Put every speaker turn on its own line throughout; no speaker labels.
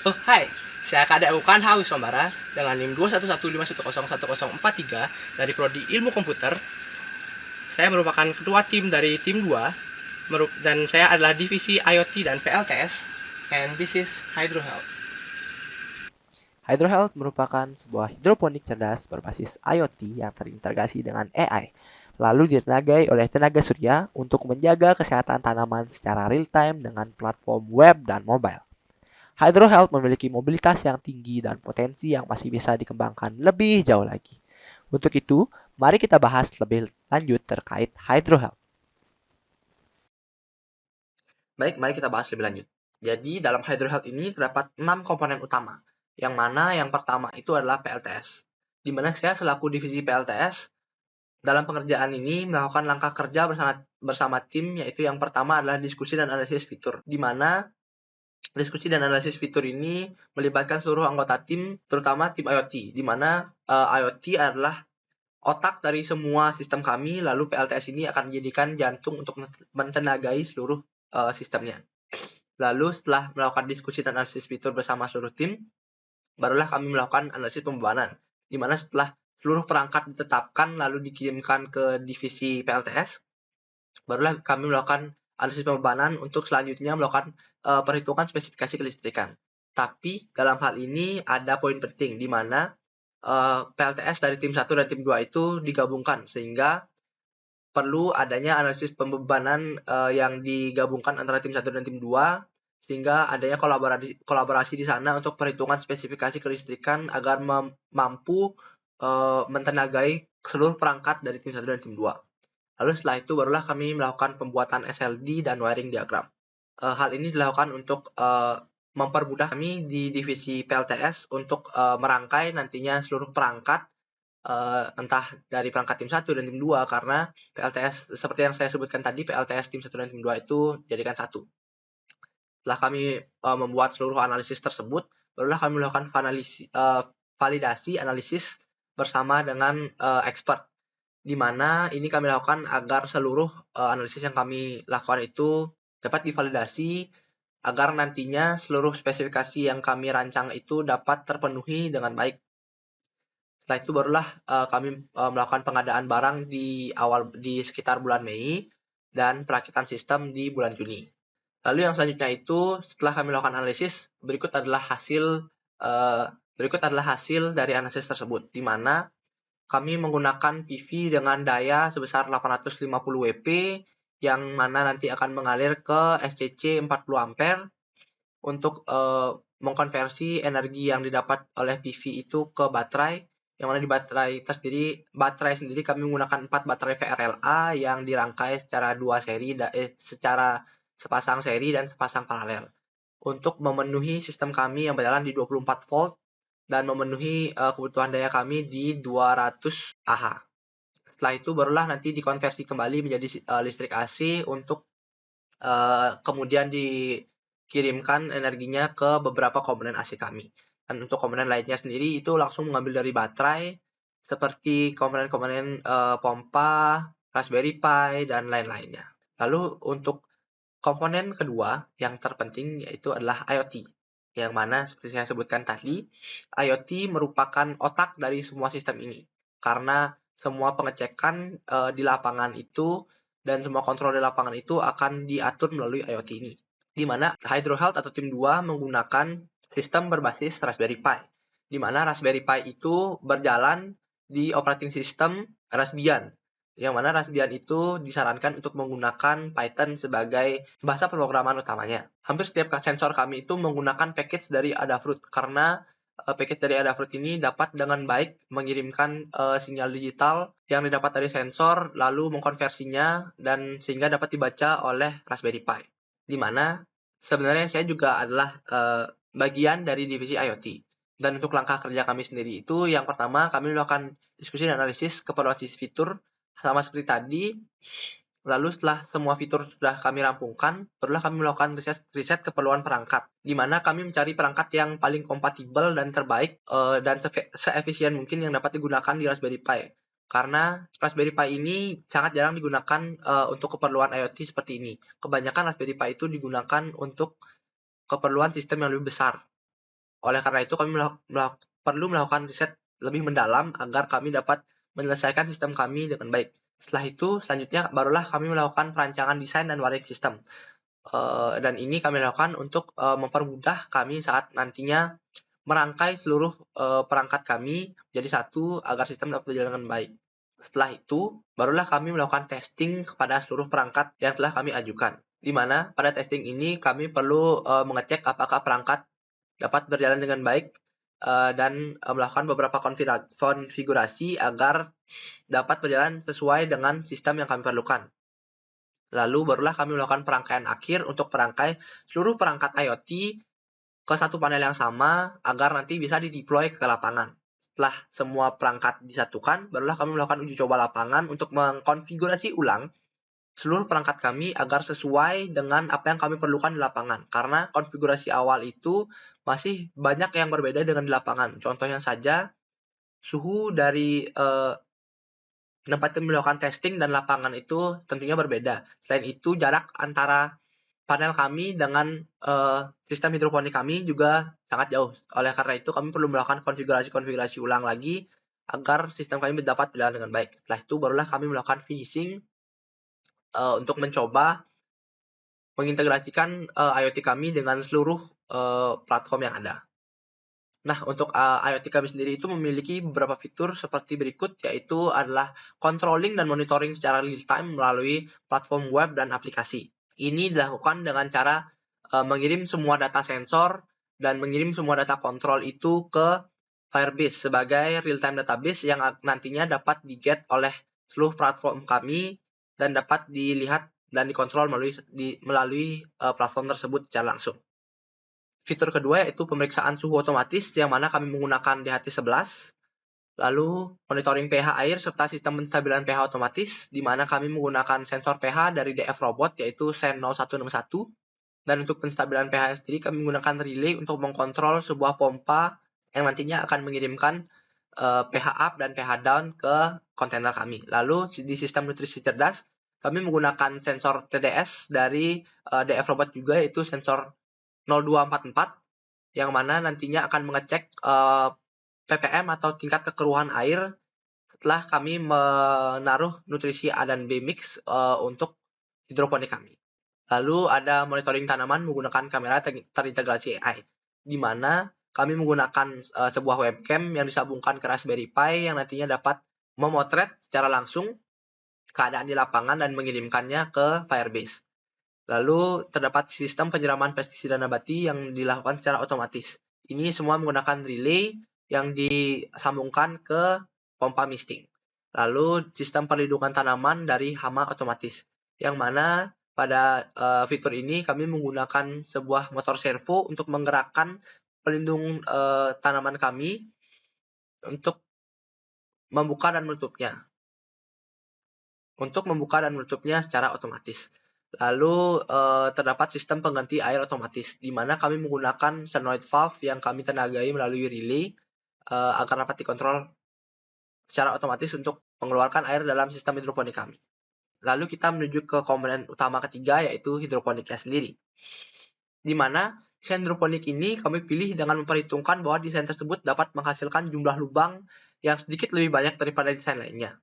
Oh, hai. Saya Kak Daukan Hawi Sombara dengan NIM 21151011043 dari Prodi Ilmu Komputer. Saya merupakan ketua tim dari tim 2 dan saya adalah divisi IoT dan PLTS, and this is Hydro Health.
HydroHealth merupakan sebuah hidroponik cerdas berbasis IoT yang terintegrasi dengan AI, lalu ditenagai oleh tenaga surya untuk menjaga kesehatan tanaman secara real-time dengan platform web dan mobile. HydroHealth memiliki mobilitas yang tinggi dan potensi yang masih bisa dikembangkan lebih jauh lagi. Untuk itu, mari kita bahas lebih lanjut terkait HydroHealth.
Baik, mari kita bahas lebih lanjut. Jadi, dalam Hydro Health ini terdapat 6 komponen utama, yang mana yang pertama itu adalah PLTS, di mana saya selaku divisi PLTS dalam pengerjaan ini melakukan langkah kerja bersama tim, yaitu yang pertama adalah diskusi dan analisis fitur, di mana diskusi dan analisis fitur ini melibatkan seluruh anggota tim, terutama tim IoT, di mana IoT adalah otak dari semua sistem kami, lalu PLTS ini akan menjadikan jantung untuk mentenagai seluruh sistemnya. Lalu setelah melakukan diskusi dan analisis fitur bersama seluruh tim, barulah kami melakukan analisis pembebanan, di mana setelah seluruh perangkat ditetapkan lalu dikirimkan ke divisi PLTS, barulah kami melakukan analisis pembebanan untuk selanjutnya melakukan perhitungan spesifikasi kelistrikan. Tapi dalam hal ini ada poin penting, di mana PLTS dari tim 1 dan tim 2 itu digabungkan, sehingga perlu adanya analisis pembebanan yang digabungkan antara tim 1 dan tim 2, sehingga adanya kolaborasi di sana untuk perhitungan spesifikasi kelistrikan agar mampu mentenagai seluruh perangkat dari tim 1 dan tim 2. Lalu setelah itu barulah kami melakukan pembuatan SLD dan wiring diagram. Hal ini dilakukan untuk mempermudah kami di divisi PLTS untuk merangkai nantinya seluruh perangkat, entah dari perangkat tim 1 dan tim 2, karena PLTS seperti yang saya sebutkan tadi, PLTS tim 1 dan tim 2 itu jadikan satu. Setelah kami membuat seluruh analisis tersebut, barulah kami melakukan validasi analisis bersama dengan expert, di mana ini kami lakukan agar seluruh analisis yang kami lakukan itu dapat divalidasi agar nantinya seluruh spesifikasi yang kami rancang itu dapat terpenuhi dengan baik. Setelah itu barulah kami melakukan pengadaan barang di sekitar bulan Mei dan perakitan sistem di bulan Juni. Lalu yang selanjutnya itu setelah kami melakukan analisis, berikut adalah hasil dari analisis tersebut, di mana kami menggunakan PV dengan daya sebesar 850 W yang mana nanti akan mengalir ke SCC 40 ampere untuk mengkonversi energi yang didapat oleh PV itu ke baterai, yang mana di baterai sendiri kami menggunakan 4 baterai VRLA yang dirangkai secara secara sepasang seri dan sepasang paralel untuk memenuhi sistem kami yang berjalan di 24 volt dan memenuhi kebutuhan daya kami di 200 Ah. Setelah itu barulah nanti dikonversi kembali menjadi listrik AC untuk kemudian dikirimkan energinya ke beberapa komponen AC kami. Dan untuk komponen lainnya sendiri itu langsung mengambil dari baterai, seperti komponen-komponen pompa, Raspberry Pi, dan lain-lainnya. Lalu untuk komponen kedua yang terpenting yaitu adalah IoT, yang mana seperti saya sebutkan tadi, IoT merupakan otak dari semua sistem ini, karena semua pengecekan di lapangan itu dan semua kontrol di lapangan itu akan diatur melalui IoT ini, di mana Hydro Health atau tim 2 menggunakan sistem berbasis Raspberry Pi, di mana Raspberry Pi itu berjalan di operating system Raspbian, yang mana Raspbian itu disarankan untuk menggunakan Python sebagai bahasa pemrograman utamanya. Hampir setiap sensor kami itu menggunakan package dari Adafruit, karena package dari Adafruit ini dapat dengan baik mengirimkan sinyal digital yang didapat dari sensor, lalu mengkonversinya dan sehingga dapat dibaca oleh Raspberry Pi. Di mana sebenarnya saya juga adalah bagian dari divisi IoT. Dan untuk langkah kerja kami sendiri itu, yang pertama kami melakukan diskusi dan analisis keperluan fitur sama seperti tadi. Lalu setelah semua fitur sudah kami rampungkan, barulah kami melakukan riset keperluan perangkat, di mana kami mencari perangkat yang paling kompatibel dan terbaik dan seefisien mungkin yang dapat digunakan di Raspberry Pi. Karena Raspberry Pi ini sangat jarang digunakan untuk keperluan IoT seperti ini. Kebanyakan Raspberry Pi itu digunakan untuk keperluan sistem yang lebih besar. Oleh karena itu kami perlu melakukan riset lebih mendalam agar kami dapat menyelesaikan sistem kami dengan baik. Setelah itu, selanjutnya barulah kami melakukan perancangan desain dan wiring sistem. Dan ini kami lakukan untuk mempermudah kami saat nantinya merangkai seluruh perangkat kami jadi satu agar sistem dapat berjalan dengan baik. Setelah itu, barulah kami melakukan testing kepada seluruh perangkat yang telah kami ajukan. Di mana pada testing ini kami perlu mengecek apakah perangkat dapat berjalan dengan baik dan melakukan beberapa konfigurasi agar dapat berjalan sesuai dengan sistem yang kami perlukan. Lalu barulah kami melakukan perangkaian akhir untuk perangkai seluruh perangkat IoT ke satu panel yang sama agar nanti bisa dideploy ke lapangan. Setelah semua perangkat disatukan, barulah kami melakukan uji coba lapangan untuk mengkonfigurasi ulang seluruh perangkat kami agar sesuai dengan apa yang kami perlukan di lapangan. Karena konfigurasi awal itu masih banyak yang berbeda dengan di lapangan. Contohnya saja, suhu dari tempat kami melakukan testing dan lapangan itu tentunya berbeda. Selain itu, jarak antara panel kami dengan sistem hidroponik kami juga sangat jauh. Oleh karena itu, kami perlu melakukan konfigurasi ulang lagi agar sistem kami dapat berjalan dengan baik. Setelah itu, barulah kami melakukan finishing untuk mencoba mengintegrasikan IoT kami dengan seluruh platform yang ada. Nah, untuk IoT kami sendiri itu memiliki beberapa fitur seperti berikut, yaitu adalah controlling dan monitoring secara real-time melalui platform web dan aplikasi. Ini dilakukan dengan cara mengirim semua data sensor dan mengirim semua data kontrol itu ke Firebase sebagai real-time database yang nantinya dapat di-get oleh seluruh platform kami dan dapat dilihat dan dikontrol melalui platform tersebut secara langsung. Fitur kedua yaitu pemeriksaan suhu otomatis yang mana kami menggunakan DHT11, lalu monitoring pH air serta sistem penstabilan pH otomatis di mana kami menggunakan sensor pH dari DF Robot yaitu SEN 0161, dan untuk penstabilan pH sendiri kami menggunakan relay untuk mengkontrol sebuah pompa yang nantinya akan mengirimkan pH up dan pH down ke kontainer kami. Lalu di sistem nutrisi cerdas kami menggunakan sensor TDS dari DF Robot juga yaitu sensor 0244 yang mana nantinya akan mengecek ppm atau tingkat kekeruhan air setelah kami menaruh nutrisi A dan B mix untuk hidroponik kami. Lalu ada monitoring tanaman menggunakan kamera terintegrasi AI, di mana kami menggunakan sebuah webcam yang disambungkan ke Raspberry Pi yang nantinya dapat memotret secara langsung keadaan di lapangan dan mengirimkannya ke Firebase. Lalu terdapat sistem penyiraman pestisida nabati yang dilakukan secara otomatis. Ini semua menggunakan relay yang disambungkan ke pompa misting. Lalu sistem perlindungan tanaman dari hama otomatis, yang mana pada fitur ini kami menggunakan sebuah motor servo untuk menggerakkan pelindung tanaman kami untuk membuka dan menutupnya. Secara otomatis. Lalu terdapat sistem pengganti air otomatis, di mana kami menggunakan solenoid valve yang kami tenagai melalui relay agar dapat dikontrol secara otomatis untuk mengeluarkan air dalam sistem hidroponik kami. Lalu kita menuju ke komponen utama ketiga, yaitu hidroponiknya sendiri. Di mana desain hidroponik ini kami pilih dengan memperhitungkan bahwa desain tersebut dapat menghasilkan jumlah lubang yang sedikit lebih banyak daripada desain lainnya.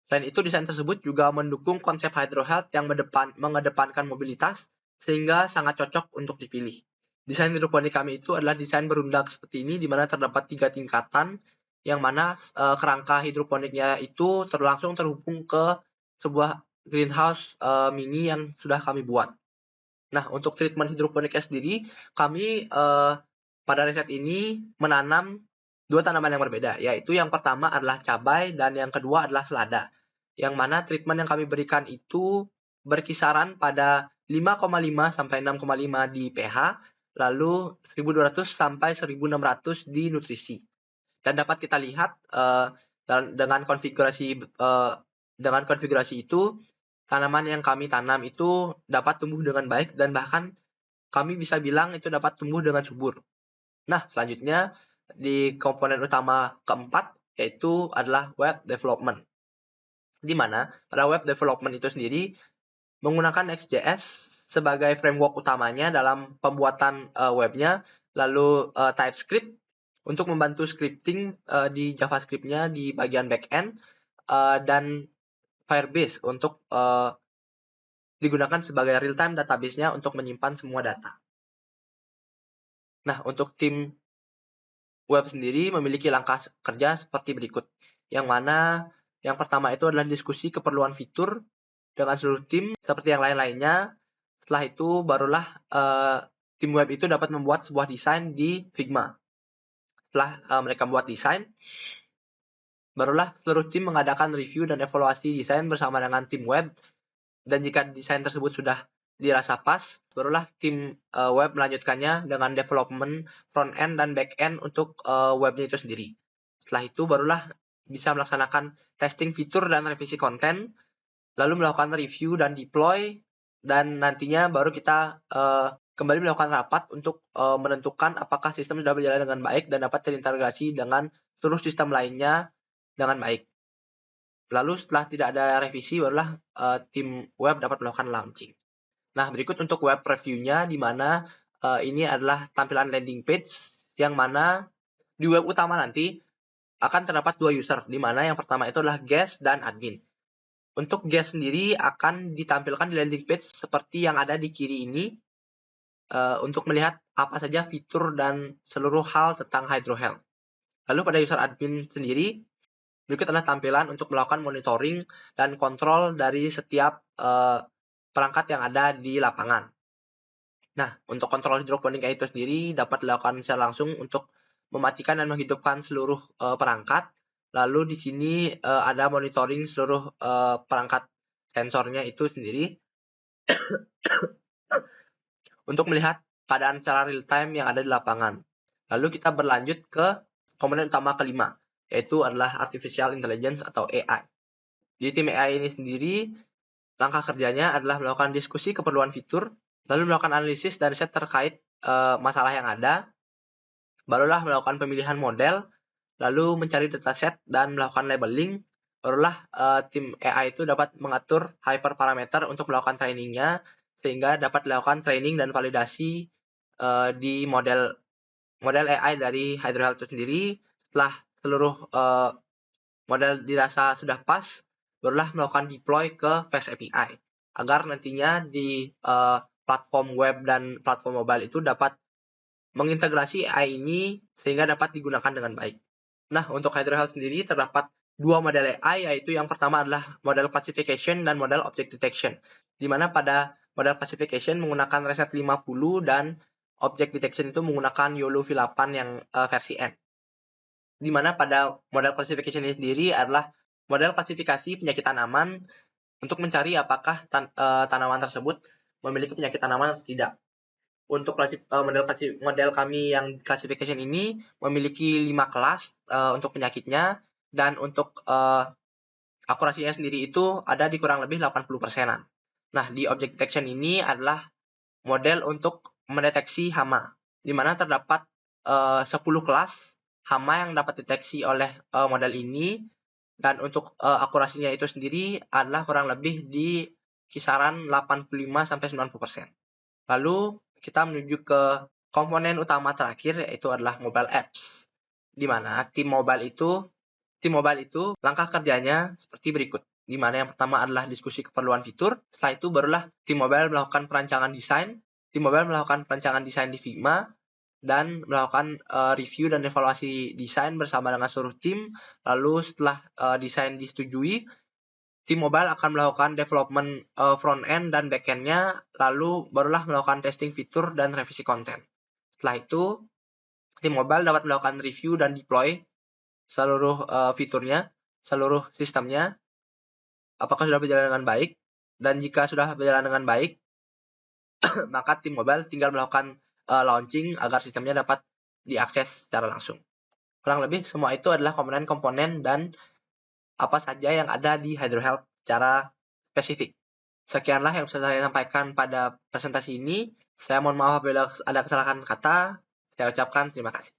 Selain itu, desain tersebut juga mendukung konsep hydrohealth yang mengedepankan mobilitas, sehingga sangat cocok untuk dipilih. Desain hidroponik kami itu adalah desain berundak seperti ini, di mana terdapat 3 tingkatan, yang mana kerangka hidroponiknya itu langsung terhubung ke sebuah greenhouse mini yang sudah kami buat. Nah, untuk treatment hidroponiknya sendiri, kami pada riset ini menanam 2 tanaman yang berbeda, yaitu yang pertama adalah cabai dan yang kedua adalah selada. Yang mana treatment yang kami berikan itu berkisaran pada 5,5 sampai 6,5 di pH, lalu 1200 sampai 1600 di nutrisi. Dan dapat kita lihat dengan konfigurasi itu, tanaman yang kami tanam itu dapat tumbuh dengan baik dan bahkan kami bisa bilang itu dapat tumbuh dengan subur. Nah, selanjutnya di komponen utama keempat yaitu adalah web development. Di mana pada web development itu sendiri menggunakan Next.js sebagai framework utamanya dalam pembuatan webnya, lalu TypeScript untuk membantu scripting di JavaScript-nya di bagian backend, dan Firebase untuk digunakan sebagai real-time database-nya untuk menyimpan semua data. Nah, untuk tim web sendiri memiliki langkah kerja seperti berikut, yang mana yang pertama itu adalah diskusi keperluan fitur dengan seluruh tim seperti yang lain-lainnya. Setelah itu barulah tim web itu dapat membuat sebuah desain di Figma. Setelah mereka membuat desain, barulah seluruh tim mengadakan review dan evaluasi desain bersama dengan tim web. Dan jika desain tersebut sudah dirasa pas, barulah tim web melanjutkannya dengan development front-end dan back-end untuk webnya itu sendiri. Setelah itu barulah bisa melaksanakan testing fitur dan revisi konten, lalu melakukan review dan deploy, dan nantinya baru kita kembali melakukan rapat untuk menentukan apakah sistem sudah berjalan dengan baik dan dapat terintegrasi dengan seluruh sistem lainnya dengan baik. Lalu setelah tidak ada revisi, barulah tim web dapat melakukan launching. Nah, berikut untuk web review-nya, di mana ini adalah tampilan landing page, yang mana di web utama nanti akan terdapat dua user, di mana yang pertama itu adalah guest dan admin. Untuk guest sendiri akan ditampilkan di landing page seperti yang ada di kiri ini, untuk melihat apa saja fitur dan seluruh hal tentang HydroHealth. Lalu pada user admin sendiri, berikut adalah tampilan untuk melakukan monitoring dan kontrol dari setiap perangkat yang ada di lapangan. Nah, untuk kontrol hidroponik itu sendiri dapat dilakukan secara langsung untuk mematikan dan menghidupkan seluruh perangkat. Lalu di sini ada monitoring seluruh perangkat sensornya itu sendiri untuk melihat keadaan secara real time yang ada di lapangan. Lalu kita berlanjut ke komponen utama kelima, yaitu adalah Artificial Intelligence atau AI. Di tim AI ini sendiri, langkah kerjanya adalah melakukan diskusi keperluan fitur, lalu melakukan analisis dan riset terkait masalah yang ada, barulah melakukan pemilihan model, lalu mencari dataset dan melakukan labeling, barulah tim AI itu dapat mengatur hyperparameter untuk melakukan trainingnya, sehingga dapat dilakukan training dan validasi di model AI dari HydroHealth itu sendiri. Setelah seluruh model dirasa sudah pas, barulah melakukan deploy ke Fast API, agar nantinya di platform web dan platform mobile itu dapat mengintegrasi AI ini sehingga dapat digunakan dengan baik. Nah, untuk HydroHealth sendiri terdapat dua model AI, yaitu yang pertama adalah model classification dan model object detection, di mana pada model classification menggunakan Reset 50 dan object detection itu menggunakan YOLO V8 yang versi N. Di mana pada model classification ini sendiri adalah model klasifikasi penyakit tanaman untuk mencari apakah tanaman tersebut memiliki penyakit tanaman atau tidak. Untuk model kami yang classification ini memiliki 5 kelas untuk penyakitnya, dan untuk akurasinya sendiri itu ada di kurang lebih 80%-an. Nah, di object detection ini adalah model untuk mendeteksi hama, di mana terdapat 10 kelas hama yang dapat deteksi oleh model ini, dan untuk akurasinya itu sendiri adalah kurang lebih di kisaran 85-90%. Lalu kita menuju ke komponen utama terakhir, yaitu adalah mobile apps, di mana tim mobile itu langkah kerjanya seperti berikut, di mana yang pertama adalah diskusi keperluan fitur. Setelah itu barulah tim mobile melakukan perancangan desain. Tim mobile melakukan perancangan desain di Figma dan melakukan review dan evaluasi desain bersama dengan seluruh tim. Lalu setelah desain disetujui, tim mobile akan melakukan development front-end dan back-end-nya, lalu barulah melakukan testing fitur dan revisi konten. Setelah itu, tim mobile dapat melakukan review dan deploy seluruh fiturnya, seluruh sistemnya, apakah sudah berjalan dengan baik. Dan jika sudah berjalan dengan baik, maka tim mobile tinggal melakukan launching agar sistemnya dapat diakses secara langsung. Kurang lebih semua itu adalah komponen-komponen dan apa saja yang ada di HydroHealth secara spesifik. Sekianlah yang bisa saya sampaikan pada presentasi ini. Saya mohon maaf apabila ada kesalahan kata. Saya ucapkan terima kasih.